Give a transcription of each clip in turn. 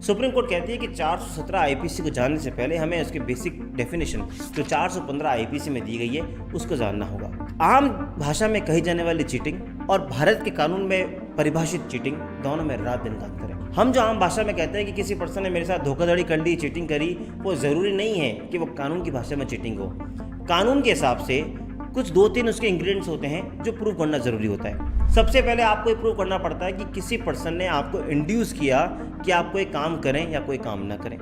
Supreme court कहती है कि 417 आईपीसी को जानने से पहले हमें उसके बेसिक डेफिनेशन जो 415 आईपीसी में दी गई है उसको जानना होगा। आम भाषा में कही जाने वाली चीटिंग और भारत के कानून में परिभाषित चीटिंग दोनों में रात दिन का अंतर है। हम जो आम भाषा में कहते हैं कि किसी पर्सन ने मेरे साथ धोखाधड़ी कर ली, चीटिंग करी, वो ज़रूरी नहीं है कि वो कानून की भाषा में चीटिंग हो। कानून के हिसाब से कुछ 2-3 उसके इंग्रेडिएंट्स होते हैं जो प्रूव करना ज़रूरी होता है। सबसे पहले आपको ये प्रूव करना पड़ता है कि किसी पर्सन ने आपको इंड्यूस किया कि आप कोई काम करें या कोई काम ना करें।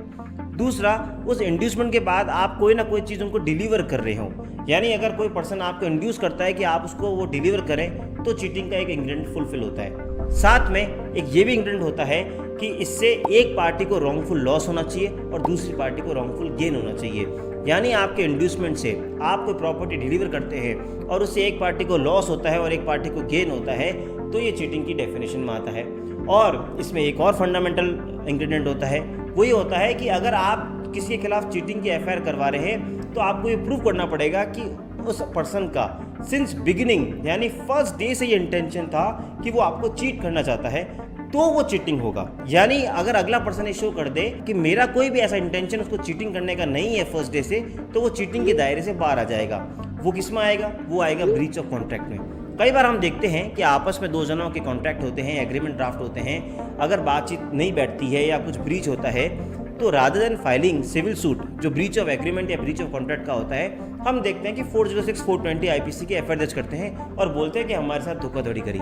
दूसरा, उस इंड्यूसमेंट के बाद आप कोई ना कोई चीज़ उनको डिलीवर कर रहे हो, यानी अगर कोई पर्सन आपको इंड्यूस करता है कि आप उसको वो डिलीवर करें तो चीटिंग का एक इंग्रेडिएंट फुलफिल होता है। साथ में एक ये भी इंग्रेडिएंट होता है कि इससे एक पार्टी को रॉन्गफुल लॉस होना चाहिए और दूसरी पार्टी को रॉन्गफुल गेन होना चाहिए। यानी आपके इंड्यूसमेंट से आप कोई प्रॉपर्टी डिलीवर करते हैं और उससे एक पार्टी को लॉस होता है और एक पार्टी को गेन होता है, तो ये चीटिंग की डेफिनेशन में आता है। और इसमें एक और फंडामेंटल इंग्रेडिएंट होता है, वो ये होता है कि अगर आप किसी के खिलाफ चीटिंग की एफआईआर करवा रहे हैं तो आपको ये प्रूव करना पड़ेगा कि उस पर्सन का सिंस बिगिनिंग यानी फर्स्ट डे से ये इंटेंशन था कि वो आपको चीट करना चाहता है, तो वो चीटिंग होगा। यानी अगर अगला पर्सन ये शो कर दे कि मेरा कोई भी ऐसा इंटेंशन उसको चीटिंग करने का नहीं है फर्स्ट डे से, तो वो चीटिंग के दायरे से बाहर आ जाएगा। वो किस में आएगा? वो आएगा ब्रीच ऑफ कॉन्ट्रैक्ट में। कई बार हम देखते हैं कि आपस में 2 जनों के कॉन्ट्रैक्ट होते हैं, एग्रीमेंट ड्राफ्ट होते हैं, अगर बातचीत नहीं बैठती है या कुछ ब्रीच होता है तो rather than filing civil suit जो ब्रीच ऑफ एग्रीमेंट या ब्रीच ऑफ कॉन्ट्रैक्ट का होता है, हम देखते हैं कि 406 420 आईपीसी के एफआईआर दर्ज करते हैं और बोलते हैं कि हमारे साथ धोखाधड़ी करी।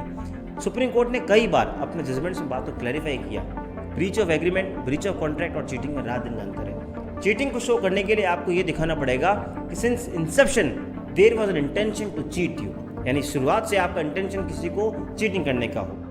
सुप्रीम कोर्ट ने कई बार अपने जजमेंट्स में बात को क्लैरिफाई किया। Breach of agreement, breach of contract और चीटिंग में रात दिन का अंतर है। चीटिंग को शो करने के लिए आपको ये दिखाना पड़ेगा कि since inception there was an intention to cheat you, यानी शुरुआत से आपका इंटेंशन किसी को चीटिंग करने का हो।